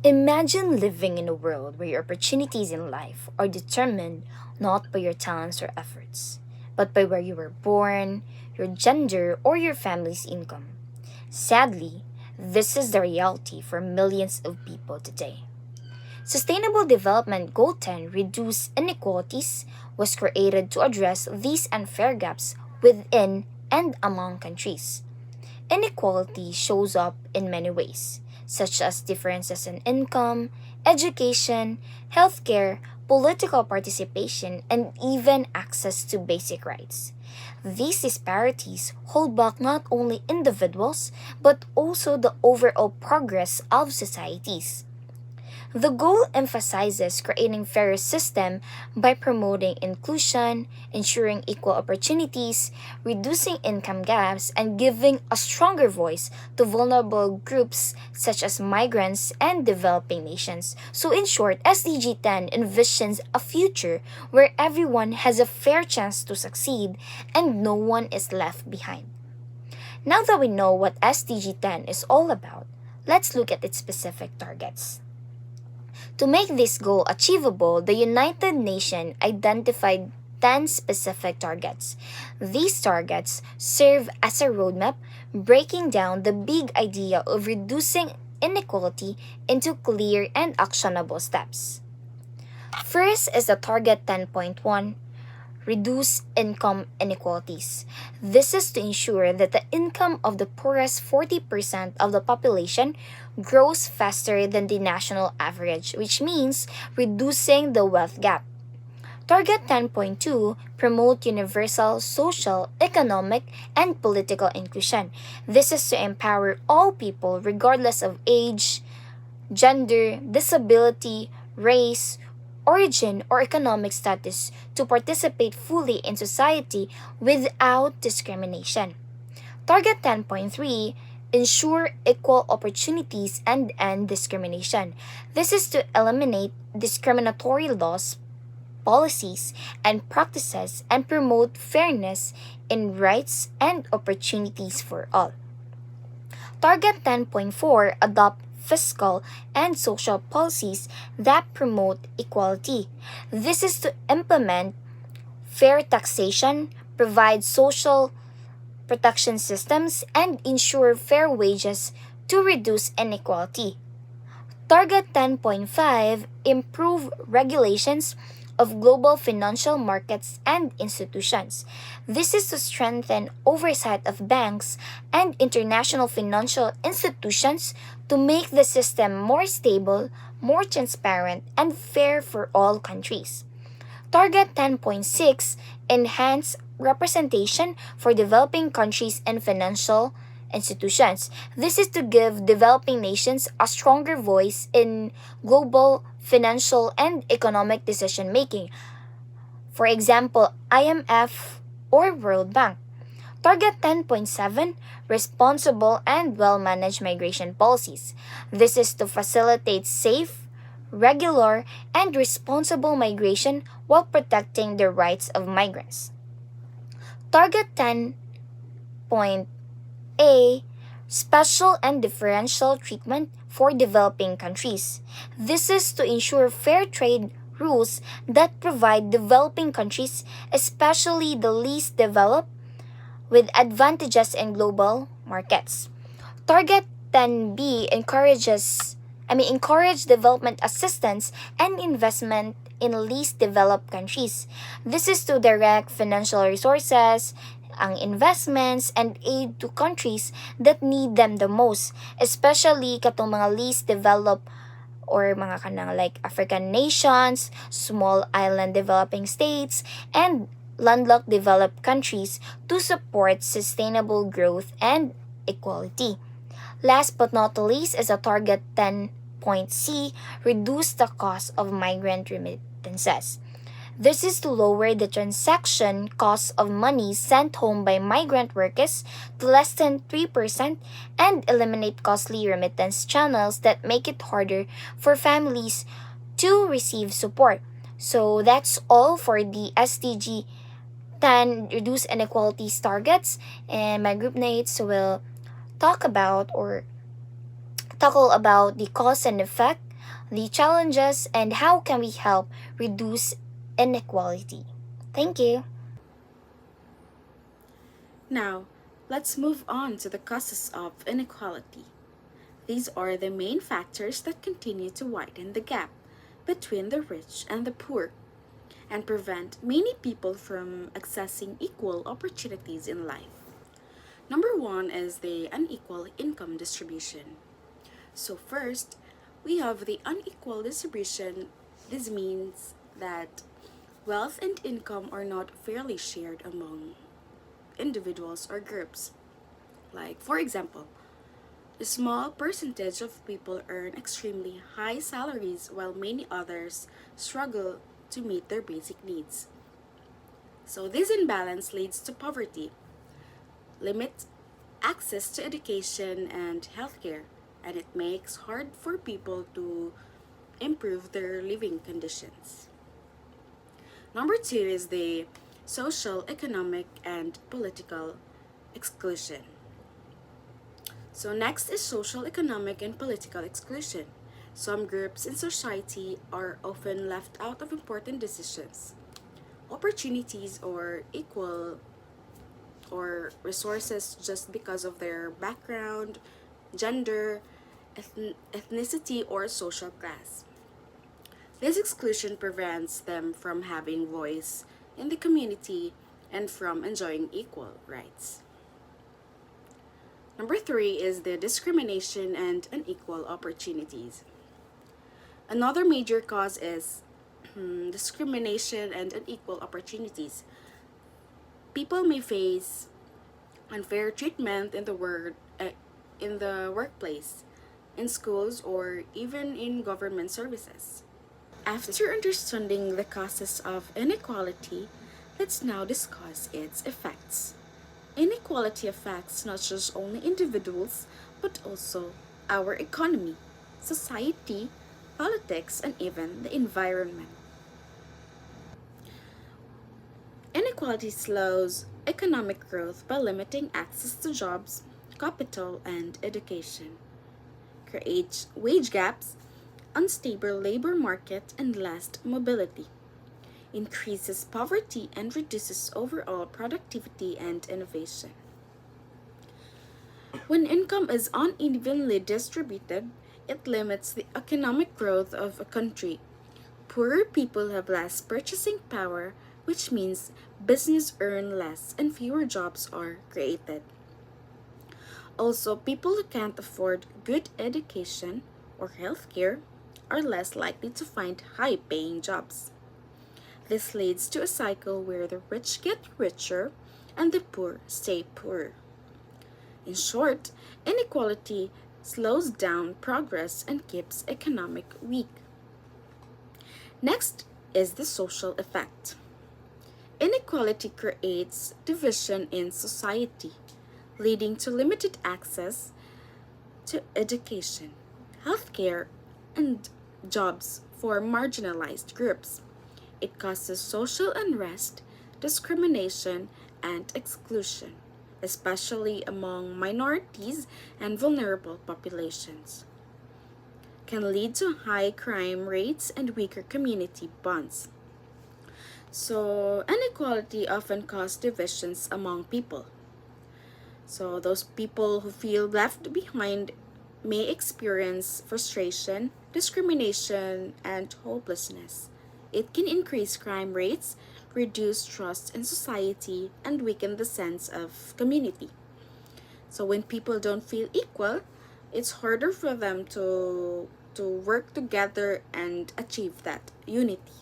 Imagine living in a world where your opportunities in life are determined not by your talents or efforts, but by where you were born, your gender, or your family's income. Sadly, this is the reality for millions of people today. Sustainable Development Goal 10, Reduce Inequalities, was created to address these unfair gaps within and among countries. Inequality shows up in many ways, such as differences in income, education, healthcare, political participation, and even access to basic rights. These disparities hold back not only individuals, but also the overall progress of societies. The goal emphasizes creating fairer system by promoting inclusion, ensuring equal opportunities, reducing income gaps, and giving a stronger voice to vulnerable groups such as migrants and developing nations. So in short, SDG 10 envisions a future where everyone has a fair chance to succeed and no one is left behind. Now that we know what SDG 10 is all about, let's look at its specific targets. To make this goal achievable, the United Nations identified 10 specific targets. These targets serve as a roadmap breaking down the big idea of reducing inequality into clear and actionable steps. First is the Target 10.1, reduce income inequalities. This is to ensure that the income of the poorest 40% of the population grows faster than the national average, which means reducing the wealth gap. Target 10.2, promote universal social, economic, and political inclusion. This is to empower all people regardless of age, gender, disability, race, origin, or economic status to participate fully in society without discrimination. Target 10.3, ensure equal opportunities and end discrimination. This is to eliminate discriminatory laws, policies, and practices and promote fairness in rights and opportunities for all. Target 10.4, adopt fiscal and social policies that promote equality. This is to implement fair taxation, provide social protection systems, and ensure fair wages to reduce inequality. Target 10.5, improve regulations of global financial markets and institutions. This is to strengthen oversight of banks and international financial institutions to make the system more stable, more transparent, and fair for all countries. Target 10.6, enhance representation for developing countries and financial institutions. This is to give developing nations a stronger voice in global financial and economic decision making. For example, IMF or World Bank. Target 10.7, responsible and well managed migration policies. This is to facilitate safe, regular, and responsible migration while protecting the rights of migrants. Target 10.A, special and differential treatment for developing countries. This is to ensure fair trade rules that provide developing countries, especially the least developed, with advantages in global markets. Target 10B encourage development assistance and investment in least developed countries. This is to direct financial resources, ang investments, and aid to countries that need them the most, especially katong mga least developed or mga kanang like African nations, small island developing states, and landlocked developed countries to support sustainable growth and equality. Last but not least is a Target 10.C, reduce the cost of migrant remittances. This is to lower the transaction cost of money sent home by migrant workers to less than 3% and eliminate costly remittance channels that make it harder for families to receive support. So that's all for the SDG 10 reduce inequalities targets, and my group mates will talk about or tackle about the cause and effect the challenges, and how can we help reduce inequality. Thank you. Now, let's move on to the causes of inequality. These are the main factors that continue to widen the gap between the rich and the poor and prevent many people from accessing equal opportunities in life. Number one is the unequal income distribution. So, first, we have the unequal distribution. This means that wealth and income are not fairly shared among individuals or groups. Like, for example, a small percentage of people earn extremely high salaries while many others struggle to meet their basic needs. So, this imbalance leads to poverty, limits access to education and healthcare, and it makes hard for people to improve their living conditions. Number two is the social, economic, and political exclusion. So, next is social, economic, and political exclusion. Some groups in society are often left out of important decisions, opportunities, or equal or resources just because of their background, gender, ethnicity, or social class. This exclusion prevents them from having voice in the community and from enjoying equal rights. Number three is the discrimination and unequal opportunities. Another major cause is discrimination and unequal opportunities. People may face unfair treatment in the workplace, in schools, or even in government services. After understanding the causes of inequality, let's now discuss its effects. Inequality affects not just only individuals, but also our economy, society, politics, and even the environment. Inequality slows economic growth by limiting access to jobs, capital, and education, creates wage gaps, unstable labor market, and less mobility, increases poverty, and reduces overall productivity and innovation. When income is unevenly distributed, it limits the economic growth of a country. Poorer people have less purchasing power, which means business earn less and fewer jobs are created. Also, people who can't afford good education or healthcare are less likely to find high paying jobs. This leads to a cycle where the rich get richer and the poor stay poor. In short, inequality slows down progress and keeps economic weak. Next is the social effect. Inequality creates division in society, leading to limited access to education, healthcare, and jobs for marginalized groups. It causes social unrest, discrimination, and exclusion, especially among minorities and vulnerable populations. Can lead to high crime rates and weaker community bonds. So, inequality often causes divisions among people. So, those people who feel left behind may experience frustration, discrimination, and hopelessness. It can increase crime rates, reduce trust in society, and weaken the sense of community. So, when people don't feel equal, it's harder for them to work together and achieve that unity.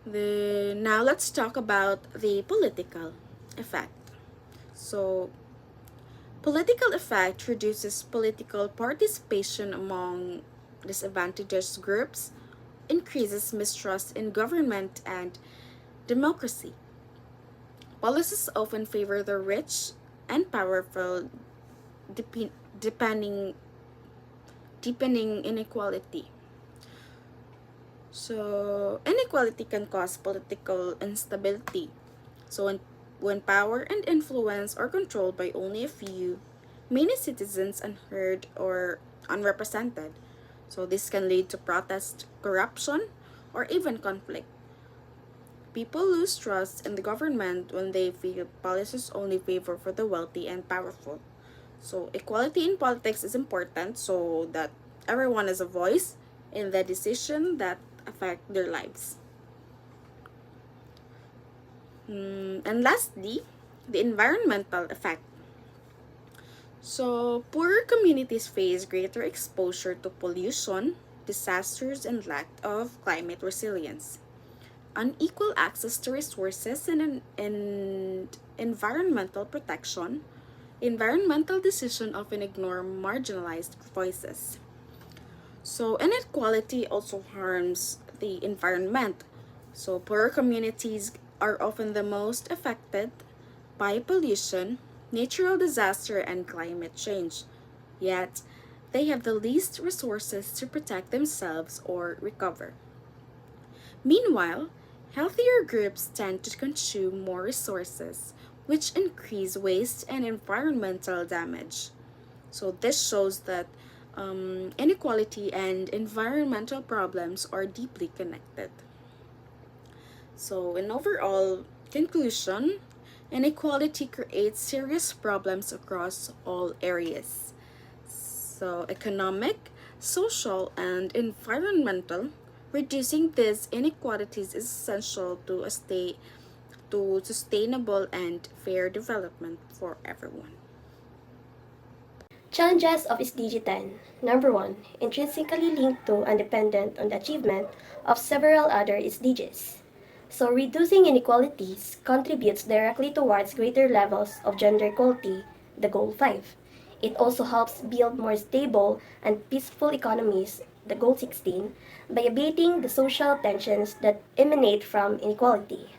Now let's talk about the political effect. So, political effect reduces political participation among disadvantaged groups, increases mistrust in government and democracy. Policies often favor the rich and powerful, depending deepening inequality. So, inequality can cause political instability. So, when power and influence are controlled by only a few, many citizens unheard or unrepresented. So this can lead to protest, corruption, or even conflict. People lose trust in the government when they feel policies only favor for the wealthy and powerful. So equality in politics is important so that everyone has a voice in the decision that affect their lives. And lastly, the environmental effect. So poorer communities face greater exposure to pollution, disasters, and lack of climate resilience. Unequal access to resources and environmental protection, environmental decisions often ignore marginalized voices. So inequality also harms the environment. So poorer communities are often the most affected by pollution, natural disaster, and climate change. Yet, they have the least resources to protect themselves or recover. Meanwhile, healthier groups tend to consume more resources, which increase waste and environmental damage. So, this shows that inequality and environmental problems are deeply connected. So, in overall conclusion, inequality creates serious problems across all areas. So, economic, social, and environmental. Reducing these inequalities is essential to sustainable and fair development for everyone. Challenges of SDG 10. Number 1. Intrinsically linked to and dependent on the achievement of several other SDGs. So, reducing inequalities contributes directly towards greater levels of gender equality, the Goal 5. It also helps build more stable and peaceful economies, the Goal 16, by abating the social tensions that emanate from inequality.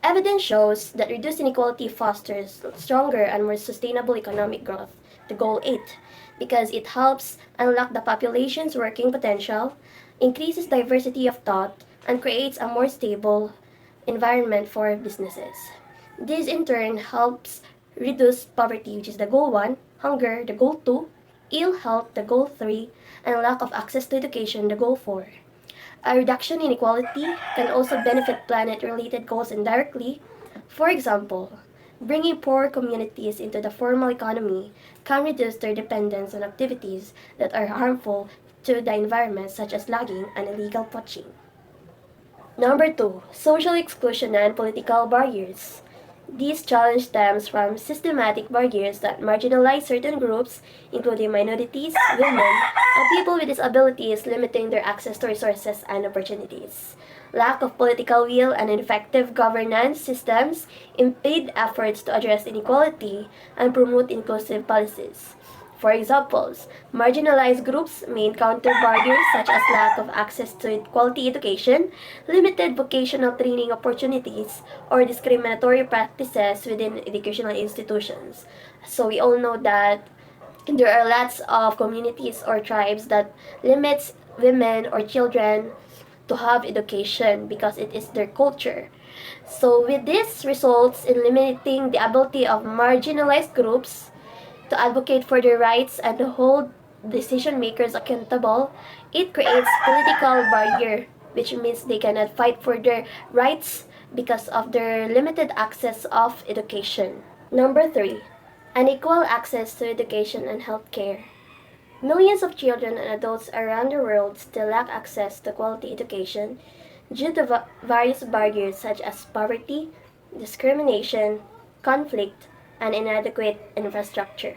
Evidence shows that reduced inequality fosters stronger and more sustainable economic growth, the goal 8, because it helps unlock the population's working potential, increases diversity of thought, and creates a more stable environment for businesses. This in turn helps reduce poverty, which is the goal 1, hunger, the goal 2, ill health, the goal 3, and lack of access to education, the goal 4. A reduction in inequality can also benefit planet-related goals indirectly. For example, bringing poor communities into the formal economy can reduce their dependence on activities that are harmful to the environment, such as logging and illegal poaching. Number 2, social exclusion and political barriers. This challenge stems from systematic barriers that marginalize certain groups, including minorities, women, and people with disabilities, limiting their access to resources and opportunities. Lack of political will and ineffective governance systems impede efforts to address inequality and promote inclusive policies. For examples, marginalized groups may encounter barriers such as lack of access to quality education, limited vocational training opportunities, or discriminatory practices within educational institutions. So we all know that there are lots of communities or tribes that limits women or children to have education because it is their culture. So with this results in limiting the ability of marginalized groups to advocate for their rights and to hold decision makers accountable, it creates political barrier, which means they cannot fight for their rights because of their limited access of education. Number 3, unequal access to education and healthcare. Millions of children and adults around the world still lack access to quality education due to various barriers such as poverty, discrimination, conflict, and inadequate infrastructure.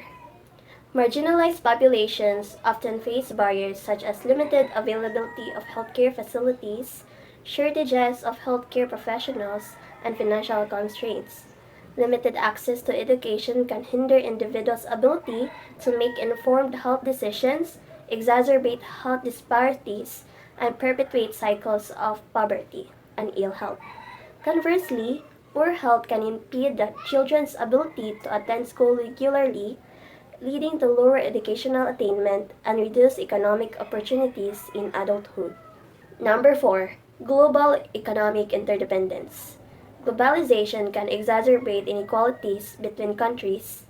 Marginalized populations often face barriers such as limited availability of healthcare facilities, shortages of healthcare professionals, and financial constraints. Limited access to education can hinder individuals' ability to make informed health decisions, exacerbate health disparities, and perpetuate cycles of poverty and ill health. Conversely, poor health can impede the children's ability to attend school regularly, leading to lower educational attainment and reduced economic opportunities in adulthood. Number 4, global economic interdependence. Globalization can exacerbate inequalities between countries,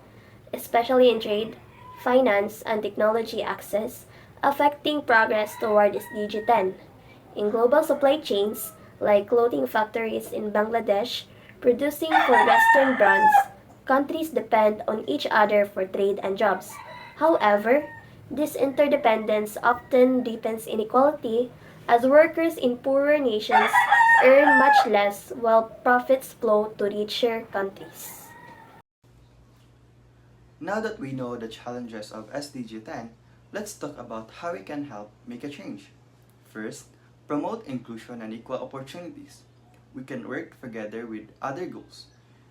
especially in trade, finance, and technology access, affecting progress toward SDG 10. In global supply chains, like clothing factories in Bangladesh producing for Western brands, countries depend on each other for trade and jobs. However, this interdependence often deepens inequality as workers in poorer nations earn much less while profits flow to richer countries. Now that we know the challenges of SDG 10, let's talk about how we can help make a change. First, promote inclusion and equal opportunities. We can work together with other goals.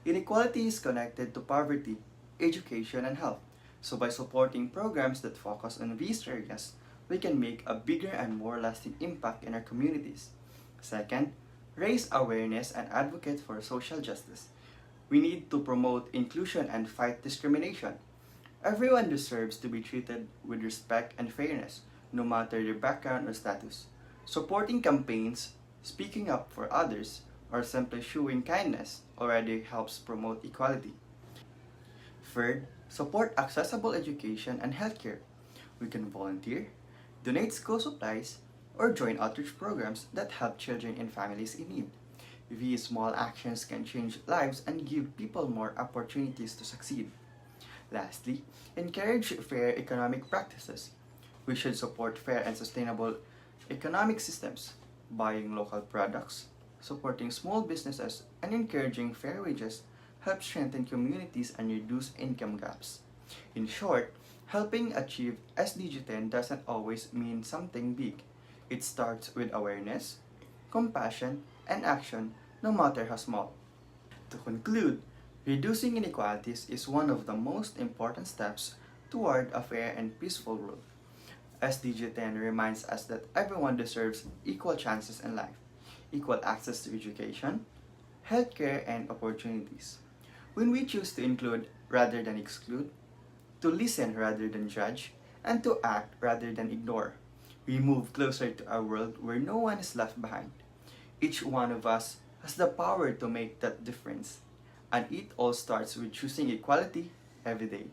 Inequality is connected to poverty, education, and health. So by supporting programs that focus on these areas, we can make a bigger and more lasting impact in our communities. Second, raise awareness and advocate for social justice. We need to promote inclusion and fight discrimination. Everyone deserves to be treated with respect and fairness, no matter their background or status. Supporting campaigns, speaking up for others, or simply showing kindness already helps promote equality. Third, support accessible education and healthcare. We can volunteer, donate school supplies, or join outreach programs that help children and families in need. These small actions can change lives and give people more opportunities to succeed. Lastly, encourage fair economic practices. We should support fair and sustainable economic systems, buying local products, supporting small businesses, and encouraging fair wages help strengthen communities and reduce income gaps. In short, helping achieve SDG 10 doesn't always mean something big. It starts with awareness, compassion, and action, no matter how small. To conclude, reducing inequalities is one of the most important steps toward a fair and peaceful world. SDG 10 reminds us that everyone deserves equal chances in life, equal access to education, healthcare, and opportunities. When we choose to include rather than exclude, to listen rather than judge, and to act rather than ignore, we move closer to a world where no one is left behind. Each one of us has the power to make that difference, and it all starts with choosing equality every day.